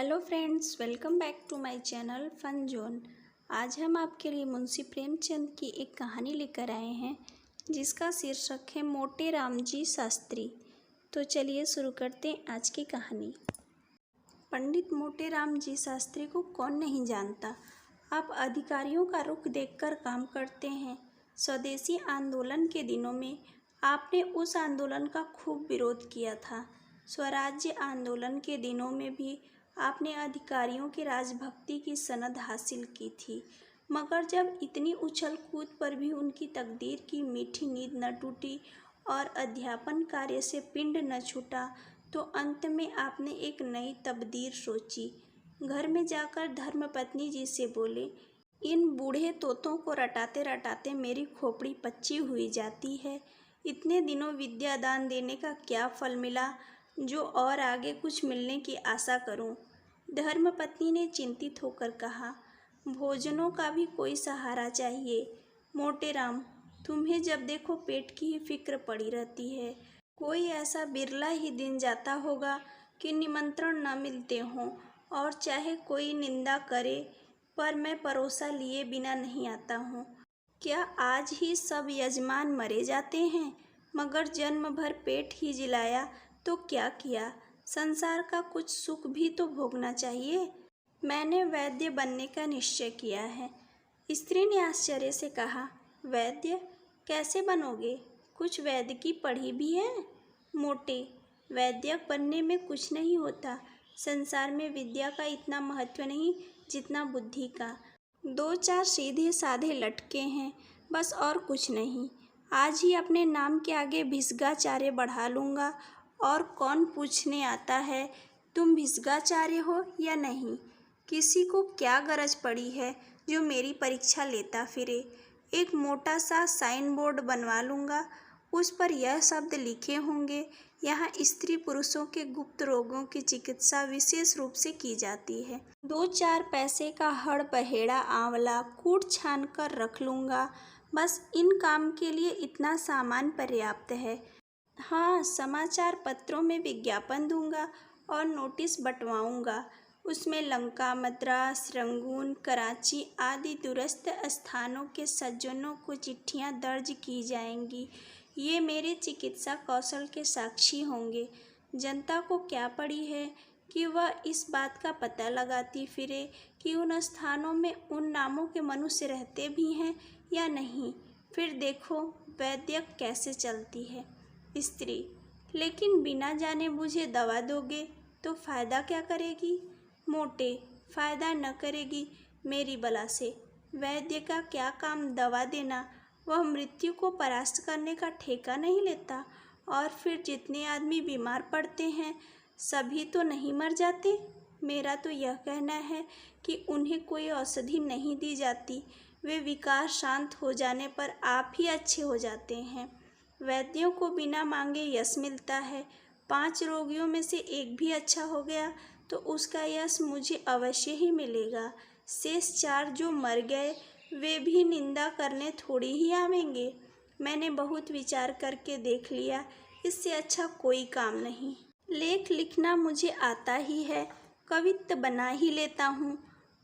Hello friends, welcome back to my channel fun zone. आज हम आपके लिए मुंशी प्रेमचंद की एक कहानी लेकर आए हैं जिसका शीर्षक है मोटे राम जी शास्त्री। तो चलिए शुरू करते हैं आज की कहानी। पंडित मोटे राम जी शास्त्री को कौन नहीं जानता। आप अधिकारियों का रुख देखकर काम करते हैं। स्वदेशी आंदोलन के दिनों में आपने उस आंदोलन का खूब विरोध किया था। स्वराज्य आंदोलन के दिनों में भी आपने अधिकारियों की राजभक्ति की सनद हासिल की थी, मगर जब इतनी उछल कूद पर भी उनकी तकदीर की मीठी नींद न टूटी और अध्यापन कार्य से पिंड न छूटा, तो अंत में आपने एक नई तबदीर सोची। घर में जाकर धर्मपत्नी जी से बोले, इन बूढ़े तोतों को रटाते रटाते मेरी खोपड़ी पच्ची हुई जाती है। इतने दिनों विद्यादान देने का क्या फल मिला जो और आगे कुछ मिलने की आशा करूं। धर्मपत्नी ने चिंतित होकर कहा, भोजनों का भी कोई सहारा चाहिए। मोटे राम, तुम्हें जब देखो पेट की ही फिक्र पड़ी रहती है। कोई ऐसा बिरला ही दिन जाता होगा कि निमंत्रण न मिलते हों, और चाहे कोई निंदा करे पर मैं परोसा लिए बिना नहीं आता हूँ। क्या आज ही सब यजमान मरे जाते हैं, मगर जन्म भर पेट ही जिलाया तो क्या किया। संसार का कुछ सुख भी तो भोगना चाहिए। मैंने वैद्य बनने का निश्चय किया है। स्त्री ने आश्चर्य से कहा, वैद्य कैसे बनोगे? कुछ वैद्य की पढ़ी भी है? मोटे, वैद्य बनने में कुछ नहीं होता। संसार में विद्या का इतना महत्व नहीं जितना बुद्धि का। 2-4 सीधे साधे लटके हैं, बस और कुछ नहीं। आज ही अपने नाम के आगे भिसगाचार्य बढ़ा लूँगा, और कौन पूछने आता है तुम भिसगाचार्य हो या नहीं। किसी को क्या गरज पड़ी है जो मेरी परीक्षा लेता फिरे। एक मोटा सा साइन बोर्ड बनवा लूँगा, उस पर यह शब्द लिखे होंगे, यहाँ स्त्री पुरुषों के गुप्त रोगों की चिकित्सा विशेष रूप से की जाती है। 2-4 पैसे का हड़ पहेड़ा आंवला कूट छान कर रख लूँगा। बस इन काम के लिए इतना सामान पर्याप्त है। हाँ, समाचार पत्रों में विज्ञापन दूंगा और नोटिस बंटवाऊंगा। उसमें लंका, मद्रास, रंगून, कराची आदि दूरस्थ स्थानों के सज्जनों को चिट्ठियां दर्ज की जाएंगी। ये मेरे चिकित्सा कौशल के साक्षी होंगे। जनता को क्या पड़ी है कि वह इस बात का पता लगाती फिरे कि उन स्थानों में उन नामों के मनुष्य रहते भी हैं या नहीं। फिर देखो वैद्य कैसे चलती है। स्त्री, लेकिन बिना जाने बुझे दवा दोगे तो फायदा क्या करेगी? मोटे, फायदा न करेगी मेरी बला से। वैद्य का क्या काम दवा देना, वह मृत्यु को परास्त करने का ठेका नहीं लेता। और फिर जितने आदमी बीमार पड़ते हैं सभी तो नहीं मर जाते। मेरा तो यह कहना है कि उन्हें कोई औषधि नहीं दी जाती, वे विकार शांत हो जाने पर आप ही अच्छे हो जाते हैं। वैद्यों को बिना मांगे यश मिलता है। 5 रोगियों में से एक भी अच्छा हो गया तो उसका यश मुझे अवश्य ही मिलेगा। शेष 4 जो मर गए वे भी निंदा करने थोड़ी ही आवेंगे। मैंने बहुत विचार करके देख लिया, इससे अच्छा कोई काम नहीं। लेख लिखना मुझे आता ही है, कवित्त बना ही लेता हूँ।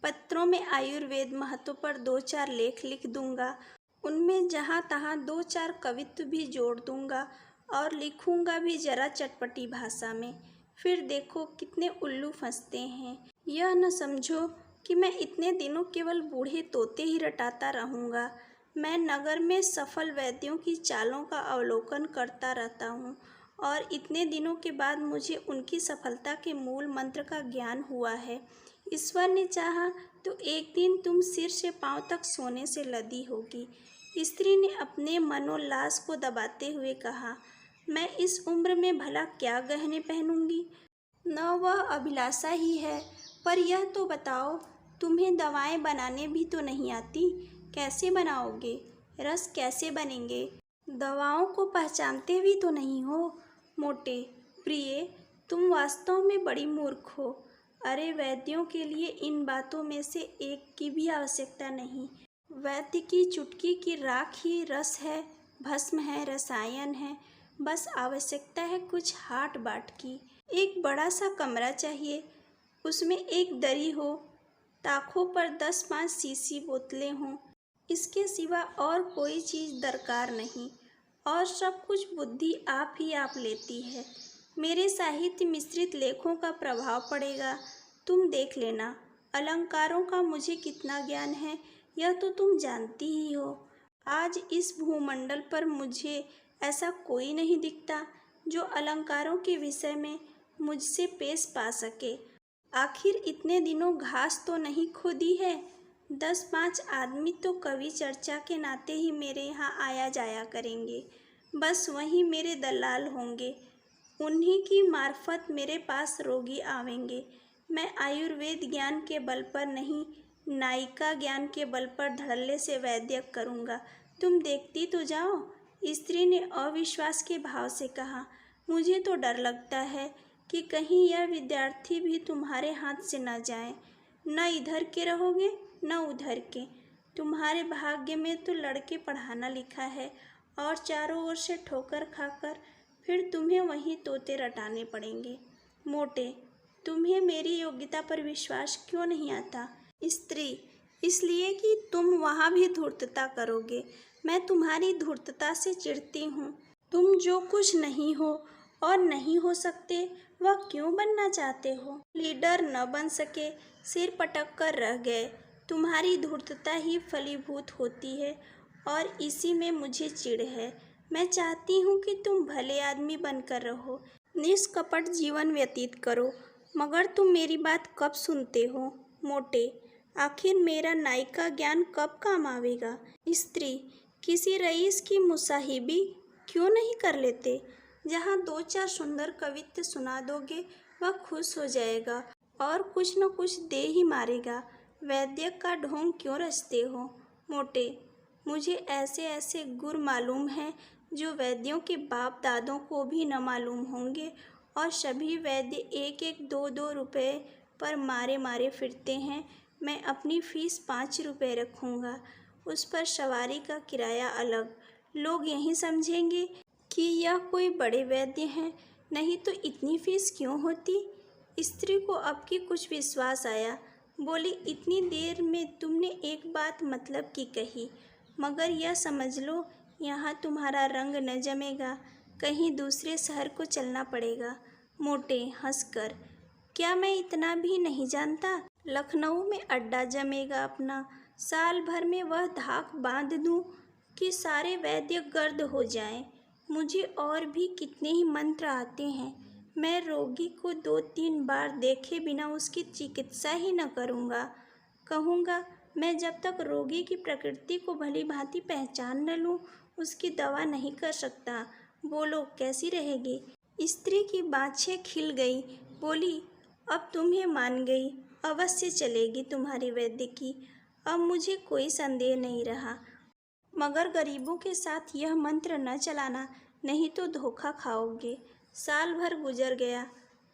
पत्रों में आयुर्वेद महत्व पर 2-4 लेख लिख दूंगा। उनमें जहाँ तहाँ 2-4 कवित्व भी जोड़ दूंगा, और लिखूंगा भी जरा चटपटी भाषा में। फिर देखो कितने उल्लू फंसते हैं। यह न समझो कि मैं इतने दिनों केवल बूढ़े तोते ही रटाता रहूँगा। मैं नगर में सफल वैद्यों की चालों का अवलोकन करता रहता हूँ, और इतने दिनों के बाद मुझे उनकी सफलता के मूल मंत्र का ज्ञान हुआ है। ईश्वर ने चाहा तो एक दिन तुम सिर से पांव तक सोने से लदी होगी। स्त्री ने अपने मनोल्लास को दबाते हुए कहा, मैं इस उम्र में भला क्या गहने पहनूंगी? न वह अभिलाषा ही है। पर यह तो बताओ, तुम्हें दवाएं बनाने भी तो नहीं आती। कैसे बनाओगे? रस कैसे बनेंगे? दवाओं को पहचानते भी तो नहीं हो। मोटे, प्रिय, तुम वास्तव में बड़ी मूर्ख हो। अरे वैद्यों के लिए इन बातों में से एक की भी आवश्यकता नहीं। वैद्य की चुटकी की राख ही रस है, भस्म है, रसायन है। बस आवश्यकता है कुछ हाट बाट की। एक बड़ा सा कमरा चाहिए, उसमें एक दरी हो, ताकों पर 10-5 शीशी बोतलें हों, इसके सिवा और कोई चीज़ दरकार नहीं। और सब कुछ बुद्धि आप ही आप लेती है। मेरे साहित्य मिश्रित लेखों का प्रभाव पड़ेगा, तुम देख लेना। अलंकारों का मुझे कितना ज्ञान है यह तो तुम जानती ही हो। आज इस भूमंडल पर मुझे ऐसा कोई नहीं दिखता जो अलंकारों के विषय में मुझसे पेश पा सके। आखिर इतने दिनों घास तो नहीं खोदी है। 10-5 आदमी तो कवि चर्चा के नाते ही मेरे यहाँ आया जाया करेंगे, बस वही मेरे दलाल होंगे। उन्हीं की मार्फत मेरे पास रोगी आवेंगे। मैं आयुर्वेद ज्ञान के बल पर नहीं, नायिका ज्ञान के बल पर धड़ल्ले से वैद्य करूँगा। तुम देखती तो जाओ। स्त्री ने अविश्वास के भाव से कहा। मुझे तो डर लगता है कि कहीं यह विद्यार्थी भी तुम्हारे हाथ से न जाए। न इधर के रहोगे न उधर के। तुम्हारे भाग्य में तो लड़के पढ़ाना लिखा है और चारों ओर से ठोकर खाकर फिर तुम्हें वहीं तोते रटाने पड़ेंगे। मोटे, तुम्हें मेरी योग्यता पर विश्वास क्यों नहीं आता? स्त्री, इसलिए कि तुम वहाँ भी धूर्तता करोगे। मैं तुम्हारी धूर्तता से चिढ़ती हूँ। तुम जो कुछ नहीं हो और नहीं हो सकते वह क्यों बनना चाहते हो? लीडर न बन सके, सिर पटक कर रह गए। तुम्हारी धूर्तता ही फलीभूत होती है और इसी में मुझे चिढ़ है। मैं चाहती हूँ कि तुम भले आदमी बनकर रहो, निष्कपट जीवन व्यतीत करो, मगर तुम मेरी बात कब सुनते हो? मोटे, आखिर मेरा नायिका ज्ञान कब काम आवेगा? स्त्री, किसी रईस की मुसाहिबी क्यों नहीं कर लेते? जहाँ 2-4 सुंदर कवित्व सुना दोगे वह खुश हो जाएगा और कुछ न कुछ दे ही मारेगा। वैद्य का ढोंग क्यों रचते हो? मोटे, मुझे ऐसे ऐसे गुर मालूम हैं जो वैद्यों के बाप दादों को भी न मालूम होंगे और सभी वैद्य 1-1, 2-2 रुपये पर मारे मारे फिरते हैं। मैं अपनी फीस 5 रुपये रखूँगा, उस पर सवारी का किराया अलग। लोग यही समझेंगे कि यह कोई बड़े वैद्य हैं, नहीं तो इतनी फीस क्यों होती? स्त्री को अब की कुछ विश्वास आया। बोली, इतनी देर में तुमने एक बात मतलब की कही, मगर यह समझ लो यहाँ तुम्हारा रंग न जमेगा, कहीं दूसरे शहर को चलना पड़ेगा। मोटे हंसकर, क्या मैं इतना भी नहीं जानता? लखनऊ में अड्डा जमेगा अपना, साल भर में वह धाक बांध दूं कि सारे वैद्य गर्द हो जाएं। मुझे और भी कितने ही मंत्र आते हैं। मैं रोगी को 2-3 बार देखे बिना उसकी चिकित्सा ही न करूँगा। कहूँगा, मैं जब तक रोगी की प्रकृति को भली भांति पहचान न लूँ उसकी दवा नहीं कर सकता। बोलो, कैसी रहेगी? स्त्री की बाछें खिल गई। बोली, अब तुम्हें मान गई, अवश्य चलेगी तुम्हारी वैद्य की। अब मुझे कोई संदेह नहीं रहा, मगर गरीबों के साथ यह मंत्र न चलाना, नहीं तो धोखा खाओगे। साल भर गुजर गया।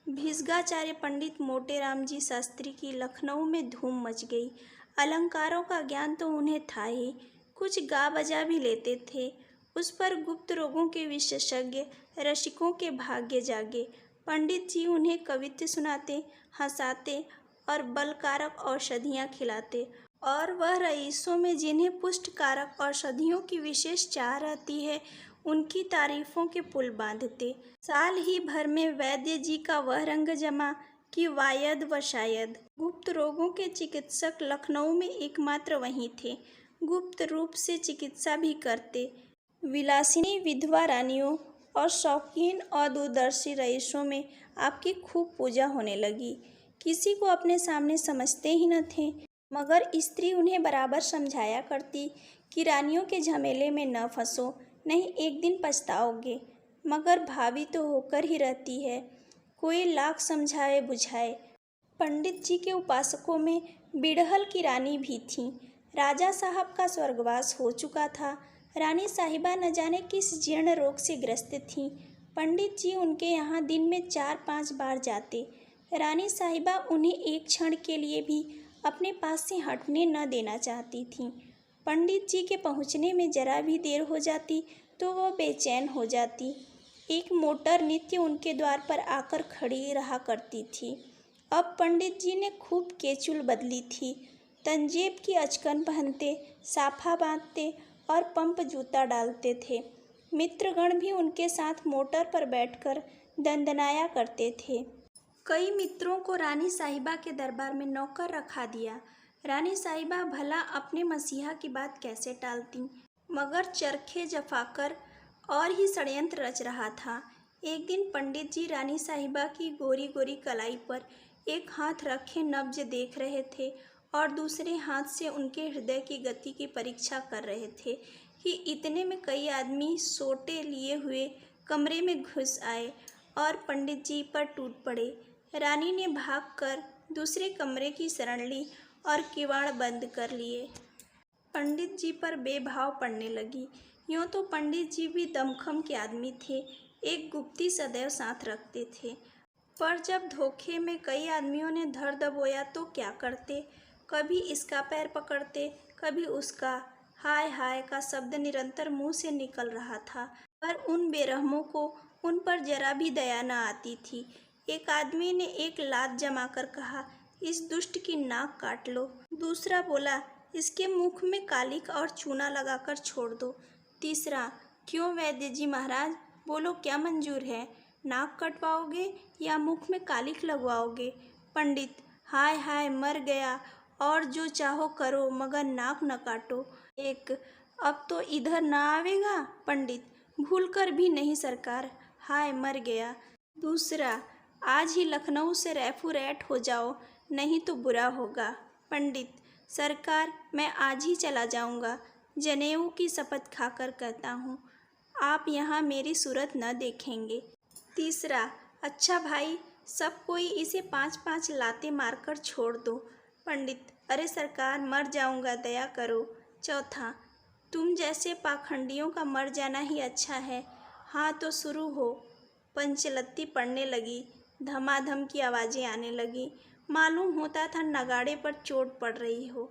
भिसगाचार्य पंडित मोटेराम जी शास्त्री की लखनऊ में धूम मच गई। अलंकारों का ज्ञान तो उन्हें था ही, कुछ गा बजा भी लेते थे। उस पर गुप्त रोगों के विशेषज्ञ रसिकों के भाग्य जागे। पंडित जी उन्हें कवित्व सुनाते, हंसाते और बलकारक औषधियाँ खिलाते, और वह रईसों में जिन्हें पुष्टकारक औषधियों की विशेष चाह रहती है उनकी तारीफों के पुल बांधते। साल ही भर में वैद्य जी का वह रंग जमा कि वायद व शायद। गुप्त रोगों के चिकित्सक लखनऊ में एकमात्र वहीं थे। गुप्त रूप से चिकित्सा भी करते। विलासिनी विधवा रानियों और शौकीन और दूरदर्शी रईसों में आपकी खूब पूजा होने लगी। किसी को अपने सामने समझते ही न थे, मगर स्त्री उन्हें बराबर समझाया करती कि रानियों के झमेले में न फंसो, नहीं एक दिन पछताओगे। मगर भावी तो होकर ही रहती है, कोई लाख समझाए बुझाए। पंडित जी के उपासकों में बिड़हल की रानी भी थी। राजा साहब का स्वर्गवास हो चुका था। रानी साहिबा न जाने किस जीर्ण रोग से ग्रस्त थीं। पंडित जी उनके यहाँ दिन में 4-5 बार जाते। रानी साहिबा उन्हें एक क्षण के लिए भी अपने पास से हटने न देना चाहती थीं। पंडित जी के पहुँचने में जरा भी देर हो जाती तो वह बेचैन हो जाती। एक मोटर नित्य उनके द्वार पर आकर खड़ी रहा करती थी अब पंडित जी ने खूब केचुल बदली थी। तंजेब की अचकन पहनते, साफा बांधते और पंप जूता डालते थे। मित्रगण भी उनके साथ मोटर पर बैठकर दंदनाया करते थे। कई मित्रों को रानी साहिबा के दरबार में नौकर रखा दिया। रानी साहिबा भला अपने मसीहा की बात कैसे टालती, मगर चरखे जफाकर और ही षड्यंत्र रच रहा था। एक दिन पंडित जी रानी साहिबा की गोरी गोरी कलाई पर एक हाथ रखे नब्ज देख रहे थे और दूसरे हाथ से उनके हृदय की गति की परीक्षा कर रहे थे कि इतने में कई आदमी सोटे लिए हुए कमरे में घुस आए और पंडित जी पर टूट पड़े। रानी ने भागकर दूसरे कमरे की शरण ली और किवाड़ बंद कर लिए। पंडित जी पर बेभाव पड़ने लगी। यूँ तो पंडित जी भी दमखम के आदमी थे, एक गुप्ती सदैव साथ रखते थे, पर जब धोखे में कई आदमियों ने धर दबोया तो क्या करते। कभी इसका पैर पकड़ते, कभी उसका। हाय हाय का शब्द निरंतर मुंह से निकल रहा था, पर उन बेरहमों को उन पर जरा भी दया न आती थी। एक आदमी ने एक लात जमाकर कहा, इस दुष्ट की नाक काट लो। दूसरा बोला, इसके मुख में कालिक और चूना लगाकर छोड़ दो। तीसरा, क्यों वैद्य जी महाराज, बोलो क्या मंजूर है, नाक कटवाओगे या मुख में कालिक लगवाओगे। पंडित, हाय हाय मर गया, और जो चाहो करो मगर नाक न काटो। एक, अब तो इधर न आवेगा। पंडित, भूलकर भी नहीं सरकार, हाय मर गया। दूसरा, आज ही लखनऊ से रैफू रैट हो जाओ, नहीं तो बुरा होगा। पंडित, सरकार मैं आज ही चला जाऊंगा, जनेऊ की शपथ खाकर कहता हूँ, आप यहाँ मेरी सूरत न देखेंगे। तीसरा, अच्छा भाई, सब कोई इसे 5-5 लाते मारकर छोड़ दो। पंडित, अरे सरकार मर जाऊंगा, दया करो। चौथा, तुम जैसे पाखंडियों का मर जाना ही अच्छा है। हाँ तो शुरू हो। पंचलत्ती पड़ने लगी, धमाधम की आवाज़ें आने लगी। मालूम होता था नगाड़े पर चोट पड़ रही हो।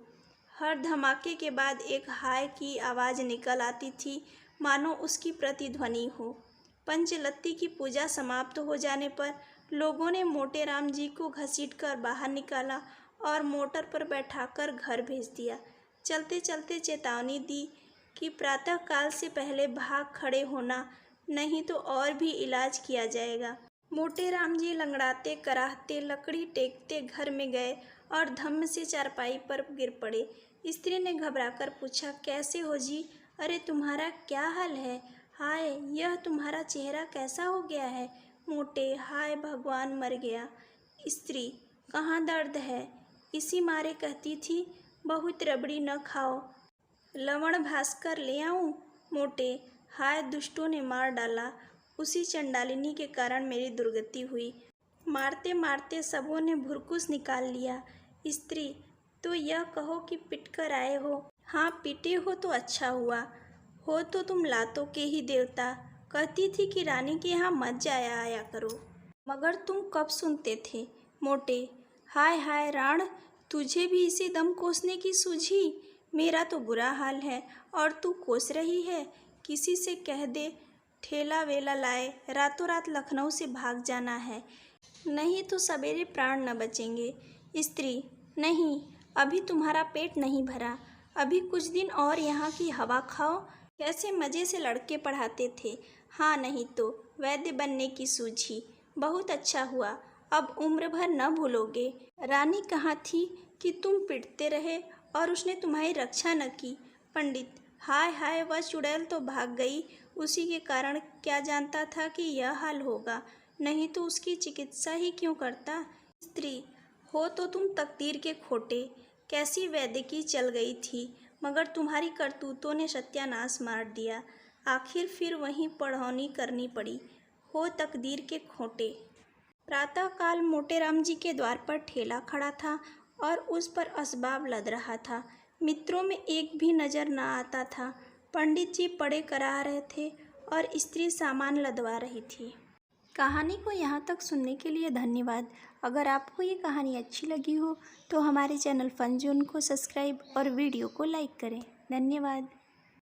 हर धमाके के बाद एक हाय की आवाज़ निकल आती थी, मानो उसकी प्रतिध्वनि हो। पंचलत्ती की पूजा समाप्त हो जाने पर लोगों ने मोटे राम जी को घसीटकर बाहर निकाला और मोटर पर बैठाकर घर भेज दिया। चलते चलते चेतावनी दी कि प्रातः काल से पहले भाग खड़े होना, नहीं तो और भी इलाज किया जाएगा। मोटे राम जी लंगड़ाते कराहते लकड़ी टेकते घर में गए और धम्म से चारपाई पर गिर पड़े। स्त्री ने घबराकर पूछा, कैसे हो जी? अरे तुम्हारा क्या हाल है? हाय, यह तुम्हारा चेहरा कैसा हो गया है? मोटे, हाय भगवान मर गया। स्त्री, कहाँ दर्द है? इसी मारे कहती थी बहुत रबड़ी न खाओ, लवण भास्कर ले आऊं? मोटे, हाय दुष्टों ने मार डाला, उसी चंडालिनी के कारण मेरी दुर्गति हुई। मारते मारते सबों ने भुरकुस निकाल लिया। स्त्री, तो यह कहो कि पिट कर आए हो? हाँ पिटे हो तो अच्छा हुआ, हो तो तुम लातों के ही देवता। कहती थी कि रानी के यहाँ मत जाया आया करो, मगर तुम कब सुनते थे। मोटे, हाय हाय राण, तुझे भी इसी दम कोसने की सूझी? मेरा तो बुरा हाल है और तू कोस रही है। किसी से कह दे ठेला वेला लाए, रातों रात लखनऊ से भाग जाना है, नहीं तो सवेरे प्राण न बचेंगे। स्त्री, नहीं, अभी तुम्हारा पेट नहीं भरा, अभी कुछ दिन और यहाँ की हवा खाओ। कैसे मज़े से लड़के पढ़ाते थे। हाँ नहीं तो वैद्य बनने की सूझी, बहुत अच्छा हुआ, अब उम्र भर न भूलोगे। रानी कहाँ थी कि तुम पिटते रहे और उसने तुम्हारी रक्षा न की। पंडित, हाय हाय वह चुड़ैल तो भाग गई, उसी के कारण। क्या जानता था कि यह हाल होगा, नहीं तो उसकी चिकित्सा ही क्यों करता। स्त्री, हो तो तुम तकदीर के खोटे, कैसी वैद्यकी चल गई थी, मगर तुम्हारी करतूतों ने सत्यानाश मार दिया। आखिर फिर वहीं पढ़ौनी करनी पड़ी, हो तकदीर के खोटे। प्रातःकाल मोटे राम जी के द्वार पर ठेला खड़ा था और उस पर असबाब लद रहा था। मित्रों में एक भी नज़र न आता था। पंडित जी पढ़े करा रहे थे और स्त्री सामान लदवा रही थी। कहानी को यहाँ तक सुनने के लिए धन्यवाद। अगर आपको ये कहानी अच्छी लगी हो तो हमारे चैनल फन जोन को सब्सक्राइब और वीडियो को लाइक करें। धन्यवाद।